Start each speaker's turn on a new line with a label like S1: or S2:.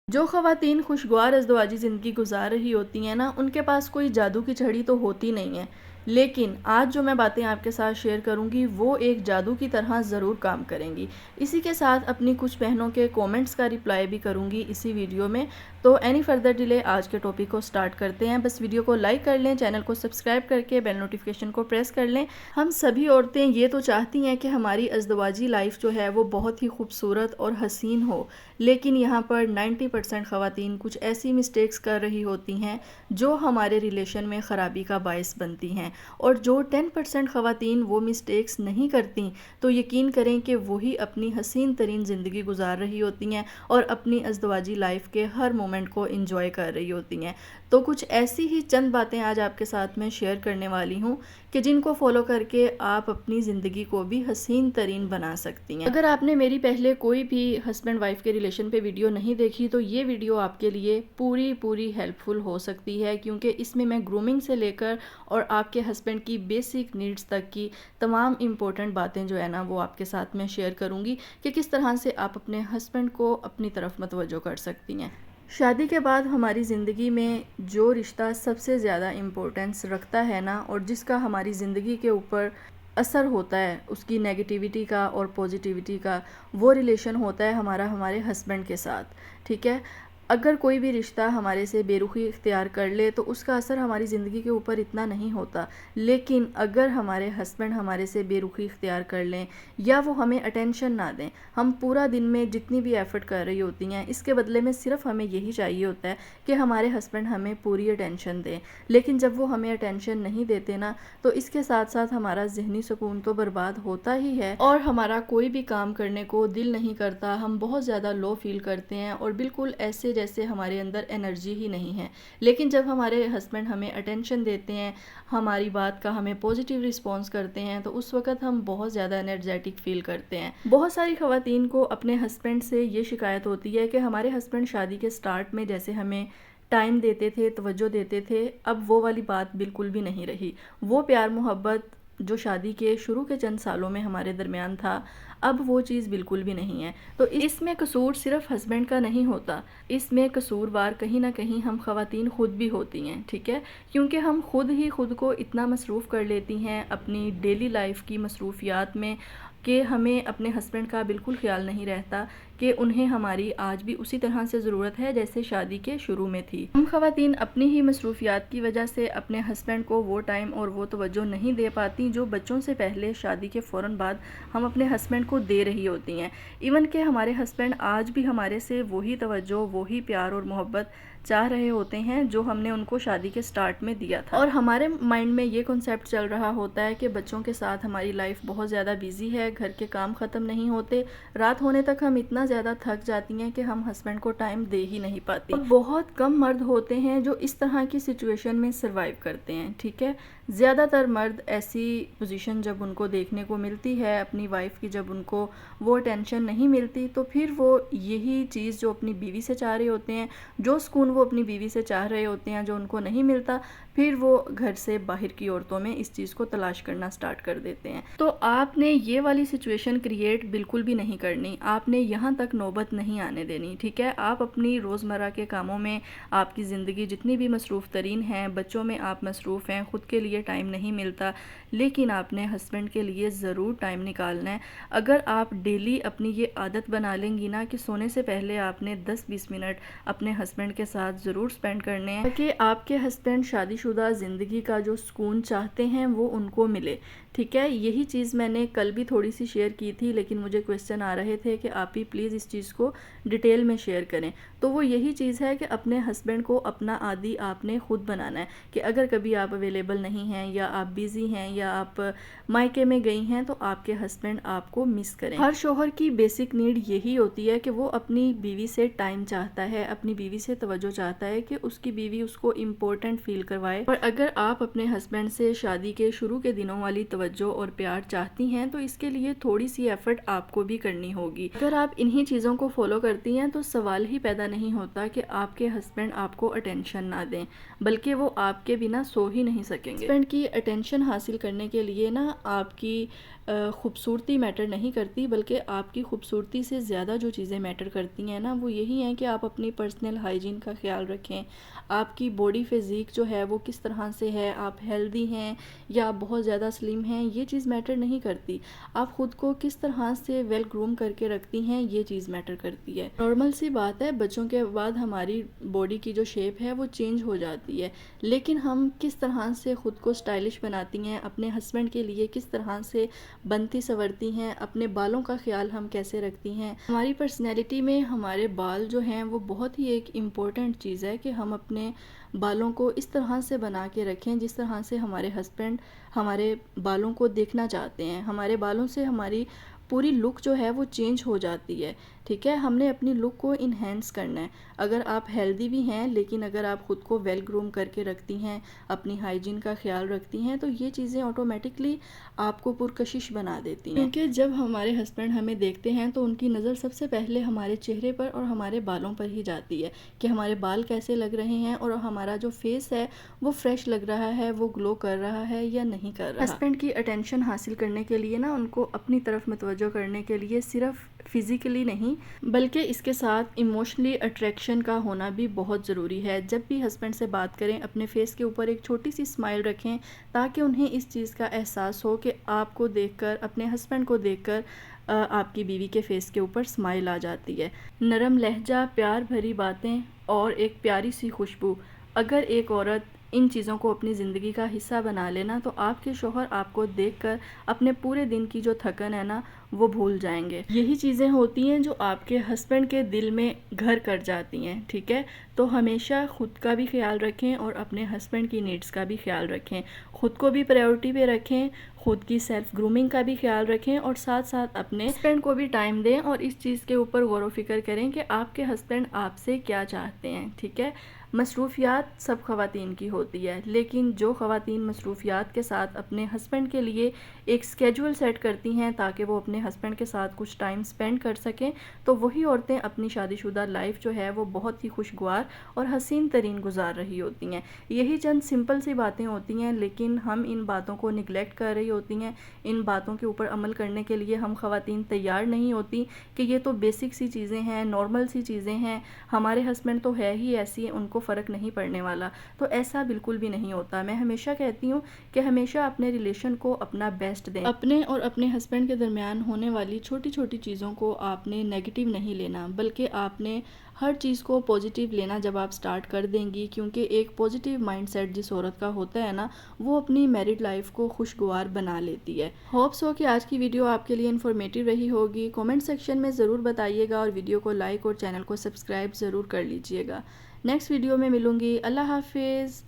S1: جو خواتین خوشگوار ازدواجی زندگی گزار رہی ہوتی ہیں نا، ان کے پاس کوئی جادو کی چھڑی تو ہوتی نہیں ہے، لیکن آج جو میں باتیں آپ کے ساتھ شیئر کروں گی وہ ایک جادو کی طرح ضرور کام کریں گی۔ اسی کے ساتھ اپنی کچھ بہنوں کے کومنٹس کا رپلائی بھی کروں گی اسی ویڈیو میں۔ تو اینی فردر ڈیلے آج کے ٹاپک کو سٹارٹ کرتے ہیں۔ بس ویڈیو کو لائک کر لیں، چینل کو سبسکرائب کر کے بیل نوٹیفیکیشن کو پریس کر لیں۔ ہم سبھی عورتیں یہ تو چاہتی ہیں کہ ہماری ازدواجی لائف جو ہے وہ بہت ہی خوبصورت اور حسین ہو، لیکن یہاں پر 90% خواتین کچھ ایسی مسٹیکس کر رہی ہوتی ہیں جو ہمارے ریلیشن میں خرابی کا باعث بنتی ہیں، اور جو 10% خواتین وہ مسٹیکس نہیں کرتی تو یقین کریں کہ وہی اپنی حسین ترین زندگی گزار رہی ہوتی ہیں اور اپنی ازدواجی لائف کے ہر مومنٹ کو انجوائے کر رہی ہوتی ہیں۔ تو کچھ ایسی ہی چند باتیں آج آپ کے ساتھ میں شیئر کرنے والی ہوں کہ جن کو فالو کر کے آپ اپنی زندگی کو بھی حسین ترین بنا سکتی ہیں۔ اگر آپ نے میری پہلے کوئی بھی ہسبینڈ وائف کے ریلیشن پہ ویڈیو نہیں دیکھی تو یہ ویڈیو آپ کے لیے پوری ہیلپ فل ہو سکتی ہے، کیونکہ اس میں گرومنگ سے لے کر اور آپ کے ہسبینڈ کی بیسک نیڈز تک کی تمام امپورٹنٹ باتیں جو ہے نا وہ آپ کے ساتھ میں شیئر کروں گی کہ کس طرح سے آپ اپنے ہسبینڈ کو اپنی طرف متوجہ کر سکتی ہیں۔ شادی کے بعد ہماری زندگی میں جو رشتہ سب سے زیادہ امپورٹنس رکھتا ہے نا، اور جس کا ہماری زندگی کے اوپر اثر ہوتا ہے، اس کی نیگیٹیوٹی کا اور پوزیٹیوٹی کا، وہ ریلیشن ہوتا ہے ہمارے ہسبینڈ کے ساتھ، ٹھیک ہے؟ اگر کوئی بھی رشتہ ہمارے سے بے رخی اختیار کر لے تو اس کا اثر ہماری زندگی کے اوپر اتنا نہیں ہوتا، لیکن اگر ہمارے ہسبینڈ ہمارے سے بے رخی اختیار کر لیں یا وہ ہمیں اٹینشن نہ دیں، ہم پورا دن میں جتنی بھی ایفرٹ کر رہی ہوتی ہیں اس کے بدلے میں صرف ہمیں یہی چاہیے ہوتا ہے کہ ہمارے ہسبینڈ ہمیں پوری اٹینشن دیں، لیکن جب وہ ہمیں اٹینشن نہیں دیتے نا تو اس کے ساتھ ساتھ ہمارا ذہنی سکون تو برباد ہوتا ہی ہے، اور ہمارا کوئی بھی کام کرنے کو دل نہیں کرتا، ہم بہت زیادہ لو فیل کرتے ہیں اور بالکل ایسے جیسے ہمارے اندر انرجی ہی نہیں ہے۔ لیکن جب ہمارے ہسبینڈ ہمیں اٹینشن دیتے ہیں، ہماری بات کا ہمیں پوزیٹیو رسپانس کرتے ہیں، تو اس وقت ہم بہت زیادہ انرجیٹک فیل کرتے ہیں۔ بہت ساری خواتین کو اپنے ہسبینڈ سے یہ شکایت ہوتی ہے کہ ہمارے ہسبینڈ شادی کے سٹارٹ میں جیسے ہمیں ٹائم دیتے تھے، توجہ دیتے تھے، اب وہ والی بات بالکل بھی نہیں رہی۔ وہ پیار محبت جو شادی کے شروع کے چند سالوں میں ہمارے درمیان تھا، اب وہ چیز بالکل بھی نہیں ہے۔ تو اس میں قصور صرف ہسبینڈ کا نہیں ہوتا، اس میں قصوروار کہیں نہ کہیں ہم خواتین خود بھی ہوتی ہیں، ٹھیک ہے؟ کیونکہ ہم خود کو اتنا مصروف کر لیتی ہیں اپنی ڈیلی لائف کی مصروفیات میں کہ ہمیں اپنے ہسبینڈ کا بالکل خیال نہیں رہتا کہ انہیں ہماری آج بھی اسی طرح سے ضرورت ہے جیسے شادی کے شروع میں تھی۔ ہم خواتین اپنی ہی مصروفیات کی وجہ سے اپنے ہسبینڈ کو وہ ٹائم اور وہ توجہ نہیں دے پاتی جو بچوں سے پہلے شادی کے فوراً بعد ہم اپنے ہسبینڈ کو دے رہی ہوتی ہیں۔ ایون کہ ہمارے ہسبینڈ آج بھی ہمارے سے وہی توجہ، وہی پیار اور محبت چاہ رہے ہوتے ہیں جو ہم نے ان کو شادی کے سٹارٹ میں دیا تھا، اور ہمارے مائنڈ میں یہ کنسیپٹ چل رہا ہوتا ہے کہ بچوں کے ساتھ ہماری لائف بہت زیادہ بیزی ہے، گھر کے کام ختم نہیں ہوتے، رات ہونے تک ہم اتنا زیادہ تھک جاتی ہیں کہ ہم ہسبینڈ کو ٹائم دے ہی نہیں پاتی۔ اور بہت کم مرد ہوتے ہیں جو اس طرح کی سچویشن میں سروائیو کرتے ہیں، ٹھیک ہے؟ زیادہ تر مرد ایسی پوزیشن جب ان کو دیکھنے کو ملتی ہے اپنی وائف کی، جب ان کو وہ ٹینشن نہیں ملتی تو پھر وہ یہی چیز جو اپنی بیوی سے چاہ رہے ہوتے ہیں، جو سکون وہ اپنی بیوی سے چاہ رہے ہوتے ہیں جو ان کو نہیں ملتا، پھر وہ گھر سے باہر کی عورتوں میں اس چیز کو تلاش کرنا سٹارٹ کر دیتے ہیں۔ تو آپ نے یہ والی سچویشن کریٹ بالکل بھی نہیں کرنی، آپ نے یہاں تک نوبت نہیں آنے دینی، ٹھیک ہے؟ آپ اپنی روزمرہ کے کاموں میں، آپ کی زندگی جتنی بھی مصروف ترین ہے، بچوں میں آپ مصروف ہیں، خود کے لیے ٹائم نہیں ملتا، لیکن آپ نے ہسبینڈ کے لیے ضرور ٹائم نکالنا ہے۔ اگر آپ ڈیلی اپنی یہ عادت بنا لیں گی نا کہ سونے سے پہلے آپ نے 10-20 منٹ اپنے ہسبینڈ کے ساتھ ضرور سپینڈ کرنے ہیں تاکہ آپ کے ہسبینڈ شادی شدہ زندگی کا جو سکون چاہتے ہیں وہ ان کو ملے، ٹھیک ہے؟ یہی چیز میں نے کل بھی تھوڑی سی شیئر کی تھی، لیکن مجھے کویسچن آ رہے تھے کہ آپ ہی پلیز اس چیز کو ڈیٹیل میں شیئر کریں۔ تو وہ یہی چیز ہے کہ اپنے ہسبینڈ کو اپنا عادی آپ نے خود بنانا ہے کہ اگر کبھی آپ اویلیبل نہیں ہیں یا آپ بیزی ہیں یا آپ مائکے میں گئی ہیں تو آپ کے ہسبینڈ آپ کو مس کریں۔ ہر شوہر کی بیسک نیڈ یہی ہوتی ہے کہ وہ اپنی بیوی سے ٹائم چاہتا ہے، اپنی بیوی سے توجہ چاہتا ہے کہ اس کی بیوی اس کو امپورٹنٹ فیل کروائے، اور اگر آپ اپنے ہسبینڈ سے شادی کے شروع کے دنوں والی توجہ توجہ اور پیار چاہتی ہیں تو اس کے لیے تھوڑی سی ایفرٹ آپ کو بھی کرنی ہوگی۔ اگر آپ انہی چیزوں کو فالو کرتی ہیں تو سوال ہی پیدا نہیں ہوتا کہ آپ کے ہسبینڈ آپ کو اٹینشن نہ دیں، بلکہ وہ آپ کے بنا سو ہی نہیں سکیں گے۔ ہسبینڈ کی اٹینشن حاصل کرنے کے لیے نا آپ کی خوبصورتی میٹر نہیں کرتی، بلکہ آپ کی خوبصورتی سے زیادہ جو چیزیں میٹر کرتی ہیں نا وہ یہی ہیں کہ آپ اپنی پرسنل ہائیجین کا خیال رکھیں، آپ کی باڈی فزیک جو ہے وہ کس طرح سے ہے، آپ ہیلدی ہیں یا بہت زیادہ سلیم ہیں، یہ چیز میٹر نہیں کرتی، آپ خود کو کس طرح سے ویل گروم کر کے رکھتی ہیں یہ چیز میٹر کرتی ہے۔ نارمل سی بات ہے، بچوں کے بعد ہماری باڈی کی جو شیپ ہے وہ چینج ہو جاتی ہے، لیکن ہم کس طرح سے خود کو سٹائلش بناتی ہیں، اپنے ہسبینڈ کے لیے کس طرح سے بنتی سنورتی ہیں، اپنے بالوں کا خیال ہم کیسے رکھتی ہیں۔ ہماری پرسنالٹی میں ہمارے بال جو ہیں وہ بہت ہی ایک امپورٹنٹ چیز ہے کہ ہم اپنے بالوں کو اس طرح سے بنا کے رکھیں جس طرح سے ہمارے ہسبینڈ ہمارے بالوں کو دیکھنا چاہتے ہیں۔ ہمارے بالوں سے ہماری پوری لک جو ہے وہ چینج ہو جاتی ہے، ٹھیک ہے؟ ہم نے اپنی لک کو انہینس کرنا ہے۔ اگر آپ ہیلدی بھی ہیں لیکن اگر آپ خود کو ویل گروم کر کے رکھتی ہیں، اپنی ہائیجین کا خیال رکھتی ہیں تو یہ چیزیں آٹومیٹکلی آپ کو پرکشش بنا دیتی ہیں، کیونکہ جب ہمارے ہسبینڈ ہمیں دیکھتے ہیں تو ان کی نظر سب سے پہلے ہمارے چہرے پر اور ہمارے بالوں پر ہی جاتی ہے کہ ہمارے بال کیسے لگ رہے ہیں اور ہمارا جو فیس ہے وہ فریش لگ رہا ہے، وہ گلو کر رہا ہے یا نہیں کر رہا۔ ہسبینڈ کی اٹینشن حاصل کرنے کے لیے نا ان کو اپنی طرف متوجہ کرنے کے لیے صرف فزیکلی نہیں بلکہ اس کے ساتھ ایموشنلی اٹریکشن کا ہونا بھی بہت ضروری ہے۔ جب بھی ہسبینڈ سے بات کریں اپنے فیس کے اوپر ایک چھوٹی سی اسمائل رکھیں تاکہ انہیں اس چیز کا احساس ہو کہ آپ کو دیکھ کر، اپنے ہسبینڈ کو دیکھ کر آپ کی بیوی کے فیس کے اوپر اسمائل آ جاتی ہے۔ نرم لہجہ، پیار بھری باتیں اور ایک پیاری سی خوشبو، اگر ایک عورت ان چیزوں کو اپنی زندگی کا حصہ بنا لینا تو آپ کے شوہر آپ کو دیکھ کر اپنے پورے دن کی جو تھکن ہے نا وہ بھول جائیں گے۔ یہی چیزیں ہوتی ہیں جو آپ کے ہسبینڈ کے دل میں گھر کر جاتی ہیں، ٹھیک ہے؟ تو ہمیشہ خود کا بھی خیال رکھیں اور اپنے ہسبینڈ کی نیڈز کا بھی خیال رکھیں، خود کو بھی پرائیورٹی پہ رکھیں، خود کی سیلف گرومنگ کا بھی خیال رکھیں اور ساتھ ساتھ اپنے ہسبینڈ کو بھی ٹائم دیں اور اس چیز کے اوپر غور و فکر کریں کہ آپ کے ہسبینڈ آپ سے کیا چاہتے ہیں، ٹھیک ہے؟ مصروفیات سب خواتین کی ہوتی ہے، لیکن جو خواتین مصروفیات کے ساتھ اپنے ہسبینڈ کے لیے ایک سکیجول سیٹ کرتی ہیں تاکہ وہ اپنے ہسبینڈ کے ساتھ کچھ ٹائم سپینڈ کر سکیں تو وہی عورتیں اپنی شادی شدہ لائف جو ہے وہ بہت ہی خوشگوار اور حسین ترین گزار رہی ہوتی ہیں۔ یہی چند سمپل سی باتیں ہوتی ہیں لیکن ہم ان باتوں کو نگلیکٹ کر رہی ہوتی ہیں، ان باتوں کے اوپر عمل کرنے کے لیے ہم خواتین تیار نہیں ہوتی کہ یہ تو بیسک سی چیزیں ہیں، نارمل سی چیزیں ہیں، ہمارے ہسبینڈ تو ہے ہی ایسی ہیں، ان کو فرق نہیں پڑنے والا۔ تو ایسا بالکل بھی نہیں ہوتا۔ میں ہمیشہ کہتی ہوں کہ ہمیشہ اپنے ریلیشن کو اپنا بیسٹ دیں، اپنے اور اپنے ہسبینڈ کے درمیان ہونے والی چھوٹی چھوٹی چیزوں کو آپ نے نیگیٹیو نہیں لینا بلکہ آپ نے ہر چیز کو پوزیٹیو لینا جب آپ سٹارٹ کر دیں گی، کیونکہ ایک پوزیٹیو مائنڈ سیٹ جس عورت کا ہوتا ہے نا وہ اپنی میرڈ لائف کو خوشگوار بنا لیتی ہے۔ ہوپس ہو کہ آج کی ویڈیو آپ کے لیے انفارمیٹیو رہی ہوگی۔ کومنٹ سیکشن میں ضرور بتائیے گا اور ویڈیو کو لائک اور چینل کو سبسکرائب ضرور کر لیجئے گا۔ نیکسٹ ویڈیو میں ملوں گی۔ اللہ حافظ۔